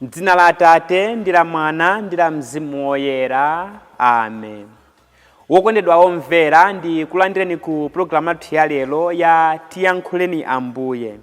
M'dzina la Atate ndi la Mwana ndi la Mzimu Woyera. Amen. Wokondedwa omvera, ndi kulandireni ku programu yathu ya lero ya Tiyankhuleni Ambuye.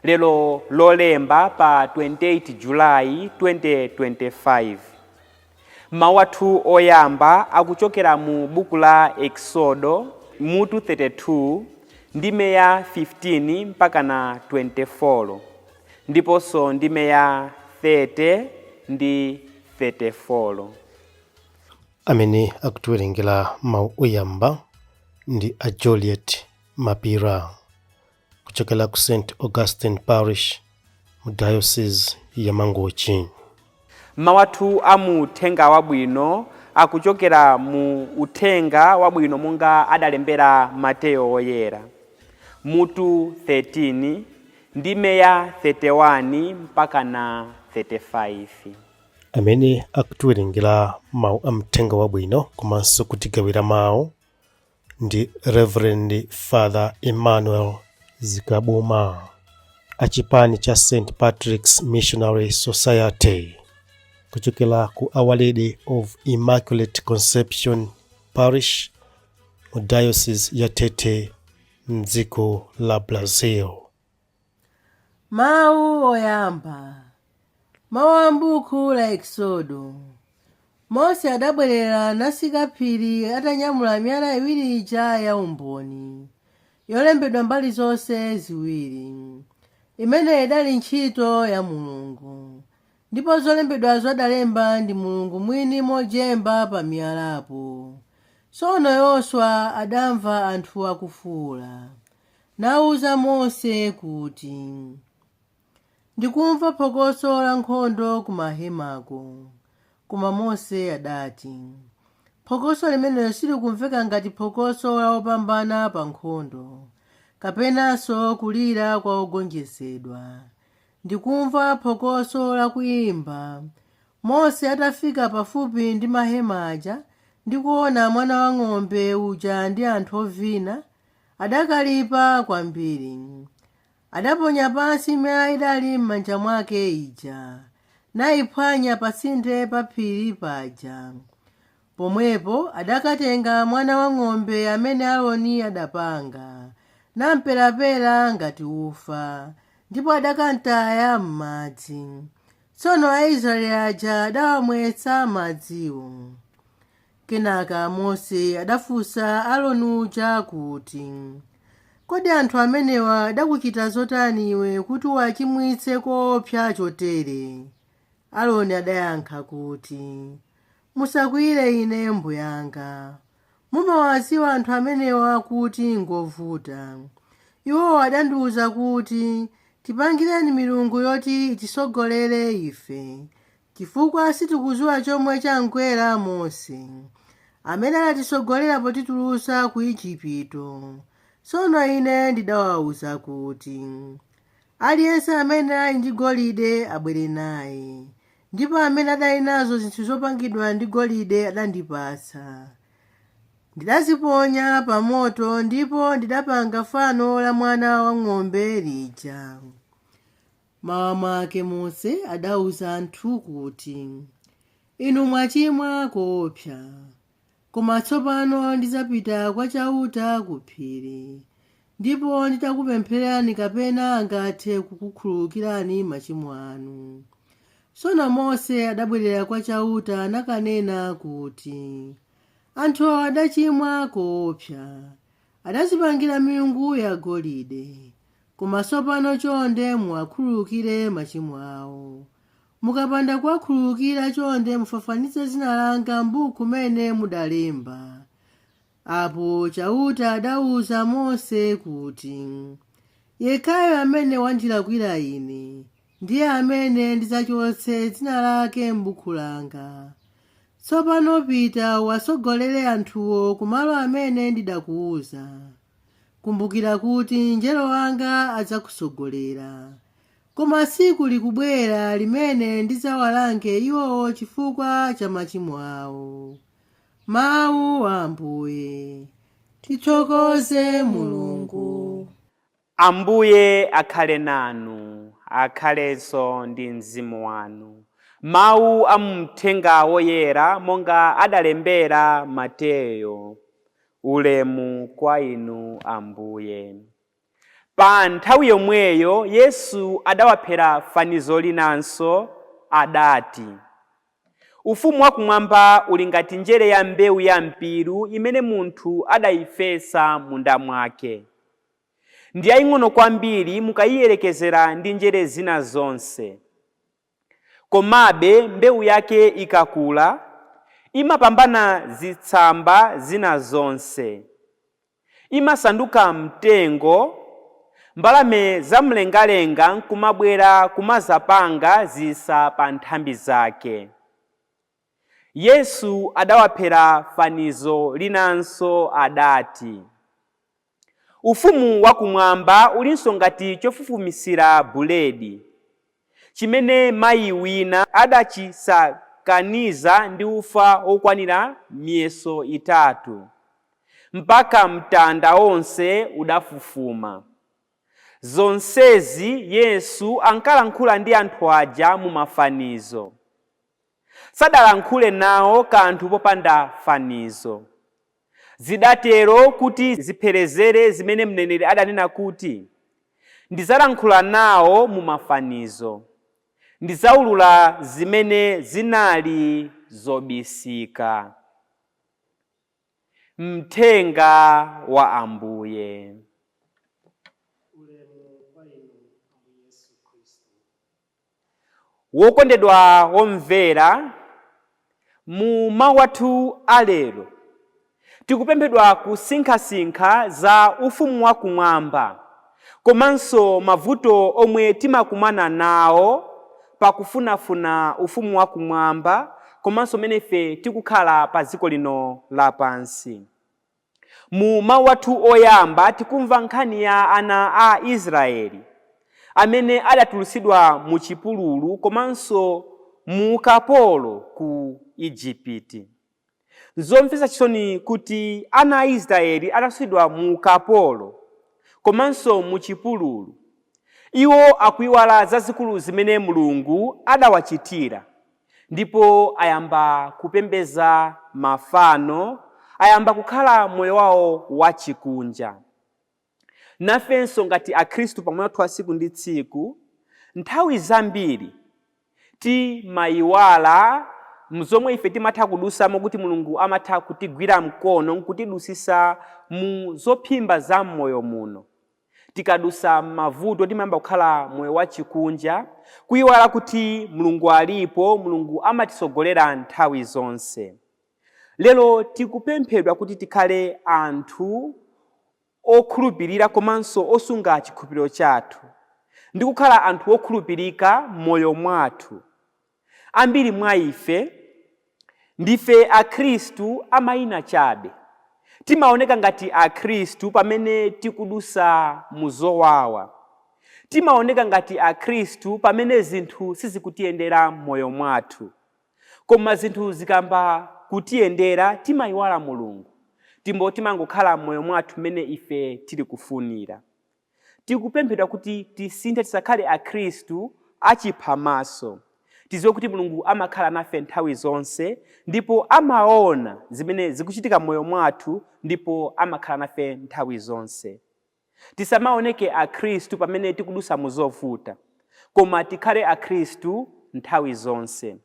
Lero lolemba pa 28 Julayi 2025. Mawu athu oyamba akuchokera mu buku la Exodo mutu 32 ndime ya 15 mpaka na 24, ndiponso ndime ya 30 ndi 34. Amene akutiwerengera mawu oyamba ndi a Juliet Mapira kuchokera ku St. Augustine Parish mu Diocese ya Mangochi. Mawu athu amu uthenga wabwino akuchokera mu uthenga wabwino monga adalembera Mateyo Woyera mutu 13 ndime ya 31 mpaka na 35. Amene akutiwerengera mawu a mthenga wabwino komanso kutigawira mawu ndi Reverend Father Emmanuel Zikaboma achipani cha St. Patrick's Missionary Society kuchokera ku Our Lady of Immaculate Conception Parish mu Diocese ya Tete mdziko la Brazil. Mawu oyamba. Mawu a m'buku la Exodo. Mose adabwerera nasika phiri atanyamula miyala iwiri ija ya umboni yolembedwa mbali zonse ziwiri, imene idali ntchito ya Mulungu, ndipo zolembedwazo adalemba ndi Mulungu mwini mojemba pa miyalapo. Tsono Yoswa adamva anthu akufuwula, nawuza Mose kuti, ndikumva phokoso la nkhondo ku mahemako. Koma Mose adati, phokoso limenelo silikumveka ngati phokoso la opambana pa nkhondo, kapenanso kulira kwa ogonjetsedwa. Ndikumva phokoso la kuyimba. Mose atafika pafupi ndi mahema aja ndi kuona mwana wa ng'ombe uja ndi anthu ovina, adakalipa kwambiri. Adaponya pansi miyala idali m'manja mwake ija, nayiphwanya patsinde pa phiri paja. Pomwepo adakatenga mwana wa ng'ombe amene Aaroni adapanga, namperapera ngati ufa, ndipo adakantaya m'madzi. Tsono Aisraeli aja adawamwetsa madziwo. Kenaka Mose adafunsa Aaroni uja kuti, kodi anthu amenewa adakuchita zotani iwe kuti uwachimwitse koopsa chotere? Aaroni adayankha kuti, musakwiyire ine mbuyanga. Mumawadziwa anthu amenewa kuti ngovuta. Iwo adandiwuza kuti, tipangireni milungu yoti itisogolere ife, chifukwa sitikudziwa chomwe chamgwera Mose, amene anatisogolera potitulutsa ku Igupto. Tsono ine ndidawawuza kuti, aliyense amene ali ndi golide abwere naye, ndipo amene adali nazo zinthu zopangidwa ndi golide adandipatsa. Ndidaziponya pa moto ndipo ndidapanga fano la mwana wa ng'ombe lija. Mmawa mwake Mose adawuza anthu kuti, inu mwachimwa koopsa. Koma tsopano ndizapita kwachauta ku phiri, ndipo nditakupempherani kapena angathe kukukhululukirani machimo anu. Tsono Mose adabwerera kwachauta nakanena kuti, anthu adachimwa koopsa, adadzipangira milungu ya golide. Koma tsopano chonde muwakhululukire machimo awo. Mukapanda kuwakhululukira chonde mufafanize dzina langa m'buku mene mudalemba. Apo chauta adawuza Mose kuti, yekhayo amene wandilakwira ine ndiye amene ndidzachotse dzina lake m'buku langa. Tsopano pita wasogolere anthuwo kumalo amene ndidakuwuza. Kumbukira kuti mngelo wanga adzakusogolera. Koma tsiku likubwera limene ndidzawalange iwowo chifukwa cha machimo awo. Mawu a Ambuye. Tithokoze Mulungu. Ambuye akhale nanu, akhalenso ndi mzimu wanu. Mawu a mthenga woyera monga adalembera Mateyo. Ulemu kwa inu Ambuye. Pa nthawi yomweyo Yesu adawaphera fanizo linanso adati, ufumu wakumwamba uli ngati njere ya mbewu ya mpiru imene munthu adayifesa munda mwake. Ndi yaying'ono kwambiri mukayiyerekezera ndi njere zina zonse. Komabe mbewu yake ikakula imapambana zitsamba zina zonse. Imasanduka mtengo, mbalame zamlengalenga nkumabwera kumazapanga zisa pa nthambi zake. Yesu adawaphera fanizo linanso adati, ufumu wakumwamba ulinso ngati chofufumisira buledi, chimene mayi wina adachisakaniza ndi ufa wokwanira miyeso itatu, mpaka mtanda onse udafufuma. Zonsezi Yesu ankalankhula ndi anthu aja mu mafanizo. Sadalankhule nawo kanthu popanda fanizo. Zidatero kuti zipherezere zimene mneneri adanena kuti, ndizalankhula nawo mu mafanizo, ndizaulula zimene zinali zobisika. Mthenga wa Ambuye. Wokondedwa womvera, mu mawu athu alero tikupemphedwa kusinkhasinkha za ufumu wakumwamba, komanso mavuto omwe timakumana nawo pakufunafuna ufumu wakumwamba, komanso mene ife tikukhala pa dziko lino lapansi. Mu mawu athu oyamba tikumva nkhani ya ana a Israeli amene adatulutsidwa mu chipululu komanso mu ukapolo ku Igupti. Nzomvetsa chisoni kuti ana a Israeli adatulutsidwa mu ukapolo komanso mu chipululu, iwo akuiwala zazikulu zimene Mulungu adawachitira, ndipo ayamba kupembedza mafano, ayamba kukhala moyo wawo wachikunja. Nafenso ngati akhristu pamoyo wathu wa tsiku ndi tsiku, nthawi zambiri timayiwala mzomwe ife timatha kudusamo kuti Mulungu amatha kutigwira mkono nkutidusisa mu zophimba za moyo muno. Tikadusa mavuto timayamba kukhala moyo wachikunja, kuyiwala kuti Mulungu alipo, Mulungu amatisogolera nthawi zonse. Lero tikupemphedwa kuti tikhale anthu okhulupirira komanso osunga chikhulupiriro chathu, ndi kukhala anthu okhulupirika moyo mwathu. Ambiri mwa ife ndife akhristu amayina chabe. Timaoneka ngati akhristu pamene tikudusa muzowawa. Timaoneka ngati akhristu pamene zinthu sizikutiyendera moyo mwathu. Koma zinthu zikamba kutiyendera timayiwala Mulungu, timangokhala moyo mwathu mene ife tili kufunira. Tikupemphedwa kuti tisinthe, tisakhale akhristu achiphamaso. Tiziwe kuti Mulungu amakhala nafe nthawi zonse, ndipo amaona zimene zikuchitika moyo mwathu, ndipo amakhala nafe nthawi zonse. Tisamaoneke akhristu pamene tikudusa muzovuta, koma tikhale akhristu nthawi zonse.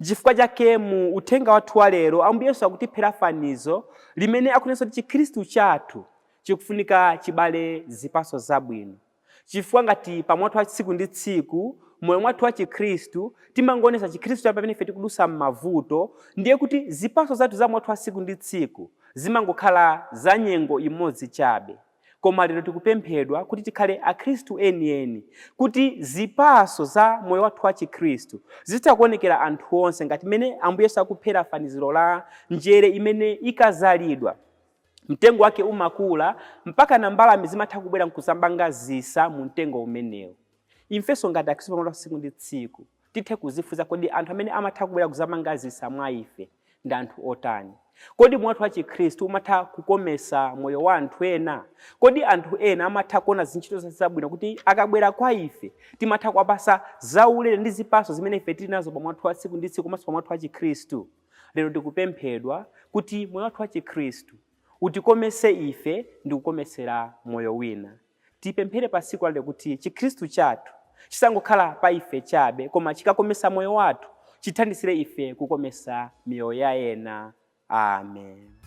Chifukwa chake mu uthenga wathu wa lero Ambuye Yesu akutiphera fanizo limene akunenso kuti chikhristu chathu chikufunika chibale zipatso zabwino. Chifukwa ngati pamoyo wathu wa tsiku ndi tsiku, moyo mwathu wa chikhristu timangonesa chikhristu pamene ife tikudusa m'mavuto, ndiye kuti zipatso zathu za moyo wathu wa tsiku ndi tsiku zimangokhala za nyengo imodzi chabe. Koma lero tikupemphedwa kuti tikhale akhristu enieni, kuti zipatso za moyo wathu wa chikhristu zitha kuonekera anthu onse, ngati mene Ambuye Yesu akuphera faniziro la njere imene ikazalidwa mtengo wake umakula mpaka na mbalame zimatha kubwera nkuzambanga zisa mu mtengo umenewo. Ifenso ngati akhristu pamoyo wathu wa tsiku ndi tsiku tithe kuzifunsa kodi anthu amene amatha kubwera kuzambanga zisa mwa ife ndi anthu otani? Kodi moyo wathu wa Chikhristu umatha kukomesa moyo wa anthu ena? Kodi anthu ena amatha kuona zintchito zabwino kuti akabwera kwa ife timatha kuwapasa zaulere ndi zipatso zimene ife tili nazo pa moyo wathu wa tsiku ndi tsiku komanso pa moyo wathu wa Chikhristu? Lero tikupemphedwa kuti moyo wathu wa Chikhristu utikomese ife ndi kukomesera moyo wina. Tipemphere pa tsiku lale kuti Chikhristu chathu chisangokhala pa ife chabe, koma chikakomesa moyo wathu, chithandizire ife kukomesa miyoyo ya ena. Amen.